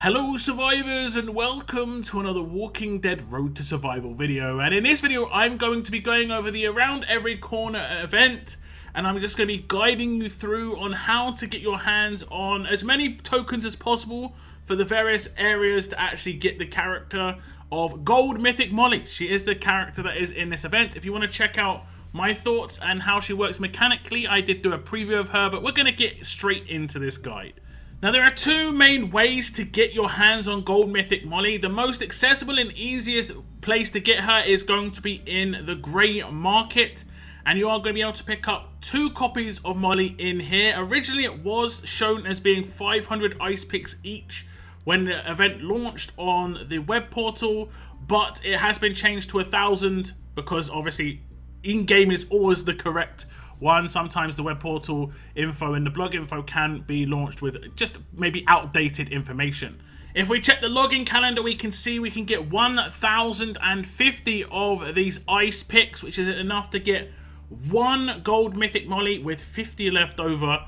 Hello survivors and welcome to another Walking Dead Road to Survival video, and in this video I'm going to be going over the Around Every Corner event, and I'm just going to be guiding you through on how to get your hands on as many tokens as possible for the various areas to actually get the character of Gold Mythic Molly. She is the character that is in this event. If you want to check out my thoughts and how she works mechanically, I did do a preview of her, but we're going to get straight into this guide. Now there are two main ways to get your hands on Gold Mythic Molly. The most accessible and easiest place to get her is going to be in the grey market, and you are going to be able to pick up 2 copies of Molly in here. Originally it was shown as being 500 ice picks each when the event launched on the web portal, but it has been changed to 1,000 because obviously in-game is always the correct one. Sometimes the web portal info and the blog info can be launched with just maybe outdated information. If we check the login calendar, we can see we can get 1,050 of these ice picks, which is enough to get 1 Gold Mythic Molly with 50 left over,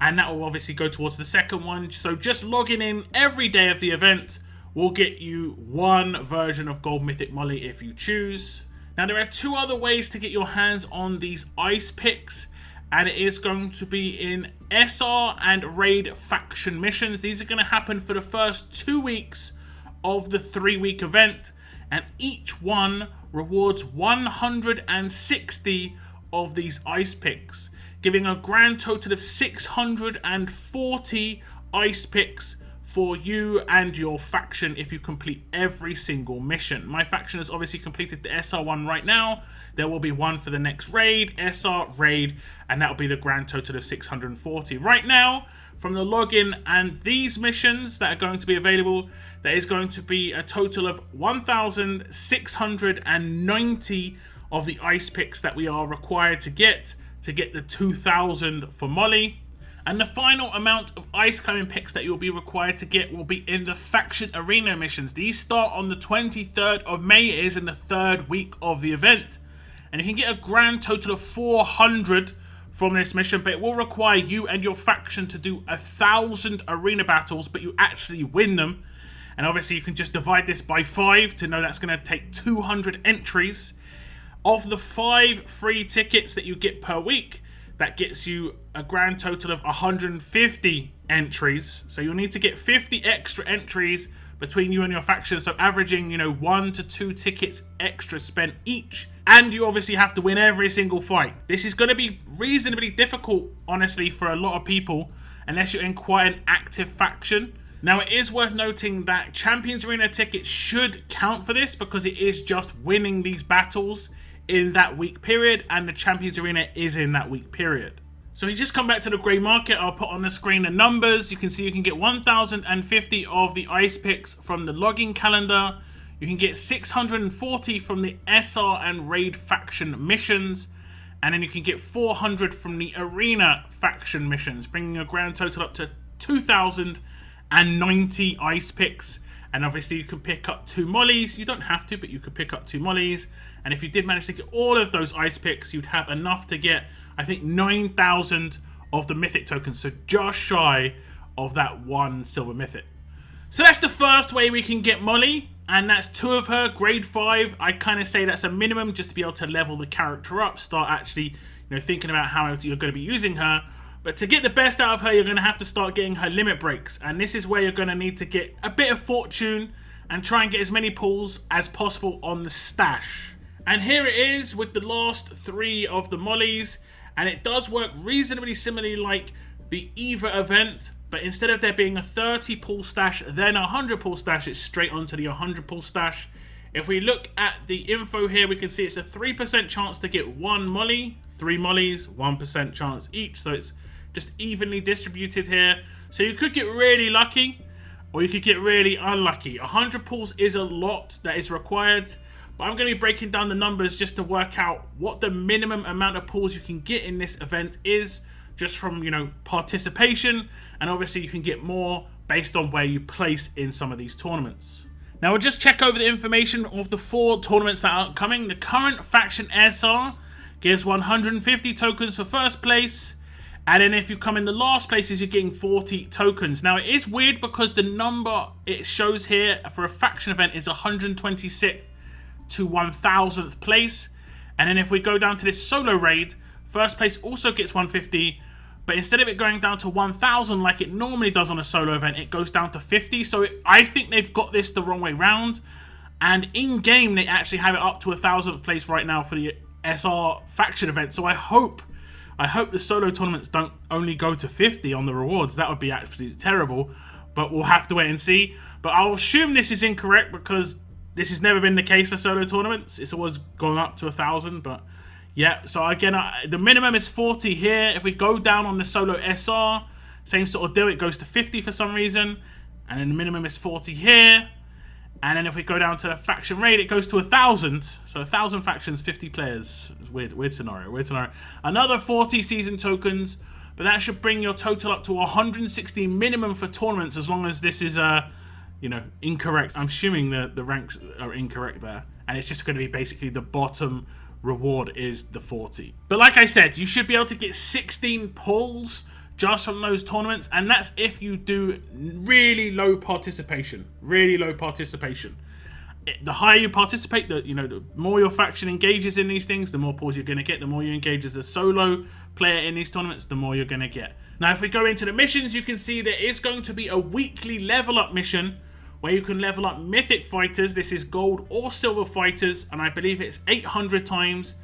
and that will obviously go towards the second one. So just logging in every day of the event will get you 1 version of Gold Mythic Molly if you choose. Now there are 2 other ways to get your hands on these ice picks, and it is going to be in SR and Raid faction missions. These are going to happen for the first 2 weeks of the 3-week event, and each one rewards 160 of these ice picks, giving a grand total of 640 ice picks for you and your faction if you complete every single mission. My faction has obviously completed the SR one right now. There will be one for the next raid, SR, raid, and that will be the grand total of 640. Right now, from the login and these missions that are going to be available, there is going to be a total of 1,690 of the ice picks that we are required to get the 2,000 for Molly. And the final amount of ice climbing picks that you'll be required to get will be in the faction arena missions. These start on the 23rd of May. It is in the 3rd week of the event. And you can get a grand total of 400 from this mission, but it will require you and your faction to do 1,000 arena battles, but you actually win them. And obviously you can just divide this by 5 to know that's going to take 200 entries. Of the 5 free tickets that you get per week, that gets you a grand total of 150 entries. So you'll need to get 50 extra entries between you and your faction. So averaging, 1 to 2 tickets extra spent each. And you obviously have to win every single fight. This is going to be reasonably difficult, honestly, for a lot of people, unless you're in quite an active faction. Now, it is worth noting that Champions Arena tickets should count for this because it is just winning these battles in that week period, and the Champions Arena is in that week period. So you just come back to the grey market. I'll put on the screen the numbers. You can see you can get 1,050 of the ice picks from the login calendar. You can get 640 from the SR and Raid faction missions, and then you can get 400 from the arena faction missions, bringing a grand total up to 2,090 ice picks. And obviously you can pick up 2 mollies. You don't have to, but you could pick up 2 mollies. And if you did manage to get all of those ice picks, you'd have enough to get, I think, 9,000 of the mythic tokens. So just shy of that 1 silver mythic. So that's the first way we can get Molly. And that's 2 of her, grade 5. I kind of say that's a minimum just to be able to level the character up. Start actually, thinking about how you're going to be using her. But to get the best out of her, you're going to have to start getting her limit breaks. And this is where you're going to need to get a bit of fortune and try and get as many pulls as possible on the stash. And here it is with the last 3 of the mollies. And it does work reasonably similarly like the Eva event. But instead of there being a 30 pull stash, then a 100 pull stash, it's straight onto the 100 pull stash. If we look at the info here, we can see it's a 3% chance to get 1 molly. 3 mollies, 1% chance each. So it's just evenly distributed here. So you could get really lucky, or you could get really unlucky. 100 pulls is a lot that is required, but I'm going to be breaking down the numbers just to work out what the minimum amount of pulls you can get in this event is, just from, participation, and obviously you can get more based on where you place in some of these tournaments. Now we'll just check over the information of the 4 tournaments that are coming. The current faction SR gives 150 tokens for first place, And then if you come in the last places, you're getting 40 tokens. Now, it is weird because the number it shows here for a faction event is 126th to 1000th place. And then if we go down to this solo raid, first place also gets 150. But instead of it going down to 1000 like it normally does on a solo event, it goes down to 50. So I think they've got this the wrong way round. And in-game, they actually have it up to 1000th place right now for the SR faction event. So I hope the solo tournaments don't only go to 50 on the rewards. That would be absolutely terrible. But we'll have to wait and see. But I'll assume this is incorrect because this has never been the case for solo tournaments. It's always gone up to 1000, but... yeah, so again, the minimum is 40 here. If we go down on the solo SR, same sort of deal. It goes to 50 for some reason. And then the minimum is 40 here. And then if we go down to the faction raid, it goes to 1000. So 1000 factions, 50 players. It's weird scenario. Another 40 season tokens. But that should bring your total up to 160 minimum for tournaments, as long as this is, incorrect. I'm assuming the ranks are incorrect there. And it's just going to be basically the bottom reward is the 40. But like I said, you should be able to get 16 pulls just from those tournaments, and that's if you do really low participation. The higher you participate, the more your faction engages in these things, the more pulls you're going to get. The more you engage as a solo player in these tournaments, the more you're going to get. Now, if we go into the missions, you can see there is going to be a weekly level up mission where you can level up mythic fighters. This is gold or silver fighters, and I believe it's 800 times,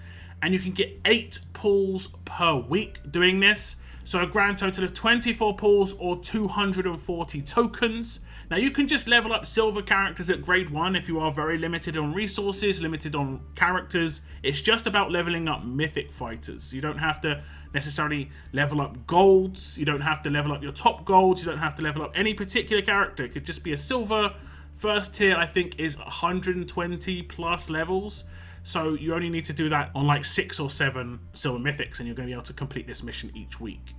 and you can get 8 pulls per week doing this. So a grand total of 24 pulls or 240 tokens. Now, you can just level up silver characters at grade 1 if you are very limited on resources, limited on characters. It's just about leveling up mythic fighters. You don't have to necessarily level up golds. You don't have to level up your top golds. You don't have to level up any particular character. It could just be a silver. First tier, I think, is 120 plus levels. So you only need to do that on like 6 or 7 silver mythics, and you're going to be able to complete this mission each week.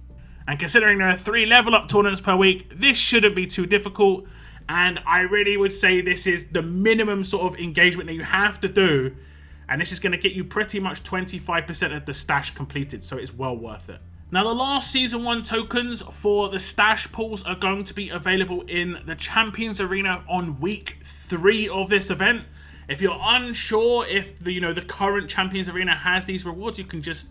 And considering there are 3 level up tournaments per week, this shouldn't be too difficult. And I really would say this is the minimum sort of engagement that you have to do. And this is going to get you pretty much 25% of the stash completed, so it's well worth it. Now, the last Season 1 tokens for the stash pools are going to be available in the Champions Arena on week 3 of this event. If you're unsure if the current Champions Arena has these rewards, you can just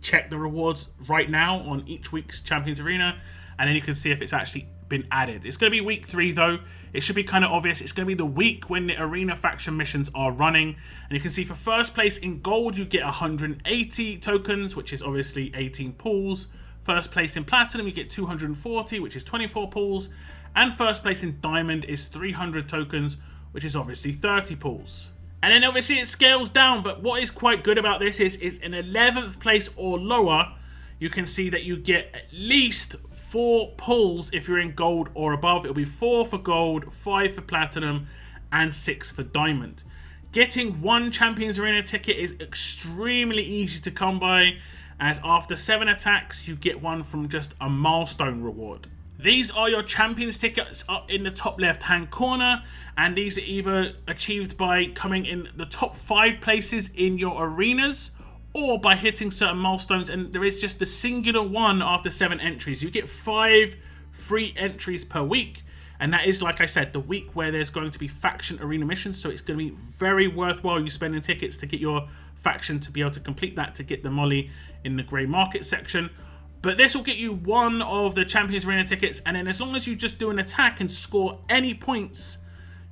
check the rewards right now on each week's Champions Arena, and then you can see if it's actually been added. It's going to be week 3 though. It should be kind of obvious. It's going to be the week when the arena faction missions are running, and you can see for first place in gold you get 180 tokens, which is obviously 18 pulls. First place in platinum you get 240, which is 24 pulls, and first place in diamond is 300 tokens, which is obviously 30 pulls. And then obviously it scales down, but what is quite good about this is in 11th place or lower, you can see that you get at least 4 pulls if you're in gold or above. It'll be 4 for gold, 5 for platinum, and 6 for diamond. Getting 1 Champions Arena ticket is extremely easy to come by, as after 7 attacks, you get 1 from just a milestone reward. These are your Champions tickets up in the top left-hand corner, and these are either achieved by coming in the top 5 places in your arenas, or by hitting certain milestones, and there is just a singular one after 7 entries. You get 5 free entries per week, and that is, like I said, the week where there's going to be faction arena missions, so it's going to be very worthwhile you spending tickets to get your faction to be able to complete that, to get the Molly in the grey market section. But this will get you 1 of the Champions Arena tickets, and then as long as you just do an attack and score any points,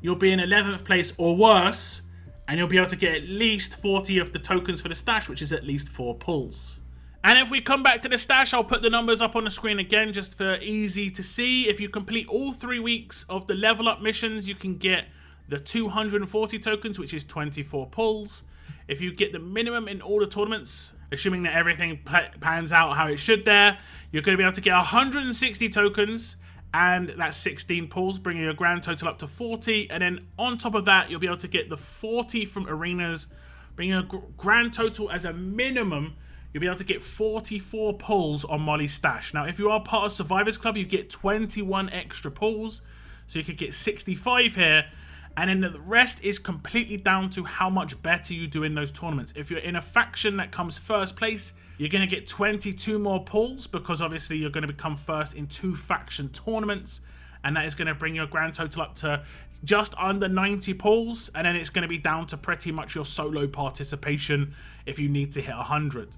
you'll be in 11th place or worse, and you'll be able to get at least 40 of the tokens for the stash, which is at least 4 pulls. And if we come back to the stash, I'll put the numbers up on the screen again just for easy to see. If you complete all 3 weeks of the level up missions, you can get the 240 tokens, which is 24 pulls. If you get the minimum in all the tournaments, assuming that everything pans out how it should there, you're going to be able to get 160 tokens, and that's 16 pulls, bringing your grand total up to 40. And then on top of that, you'll be able to get the 40 from arenas, bringing a grand total as a minimum. You'll be able to get 44 pulls on Molly's stash. Now, if you are part of Survivors Club, you get 21 extra pulls, so you could get 65 here. And then the rest is completely down to how much better you do in those tournaments. If you're in a faction that comes first place, You're going to get 22 more pulls because obviously you're going to become first in 2 faction tournaments, and that is going to bring your grand total up to just under 90 pulls, and then it's going to be down to pretty much your solo participation if you need to hit 100.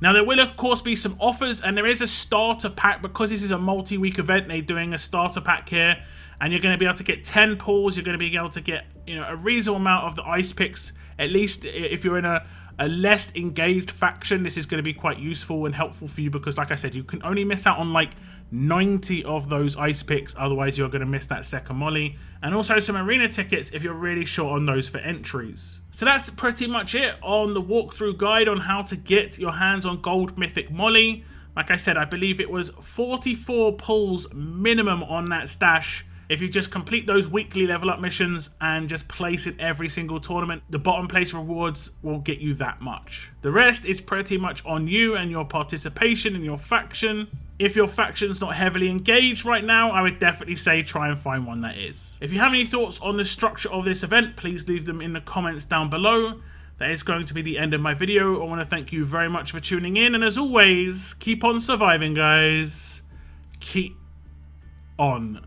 Now, there will, of course, be some offers, and there is a starter pack. Because this is a multi-week event, they're doing a starter pack here, and you're going to be able to get 10 pulls. You're going to be able to get, you know, a reasonable amount of the ice picks. At least if you're in a less engaged faction, this is going to be quite useful and helpful for you because, like I said, you can only miss out on like 90 of those ice picks. Otherwise, you're going to miss that second Molly. And also some arena tickets if you're really short on those for entries. So that's pretty much it on the walkthrough guide on how to get your hands on Gold Mythic Molly. Like I said, I believe it was 44 pulls minimum on that stash. If you just complete those weekly level up missions and just place in every single tournament, the bottom place rewards will get you that much. The rest is pretty much on you and your participation in your faction. If your faction's not heavily engaged right now, I would definitely say try and find one that is. If you have any thoughts on the structure of this event, please leave them in the comments down below. That is going to be the end of my video. I want to thank you very much for tuning in, and as always, keep on surviving, guys. Keep on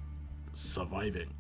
surviving.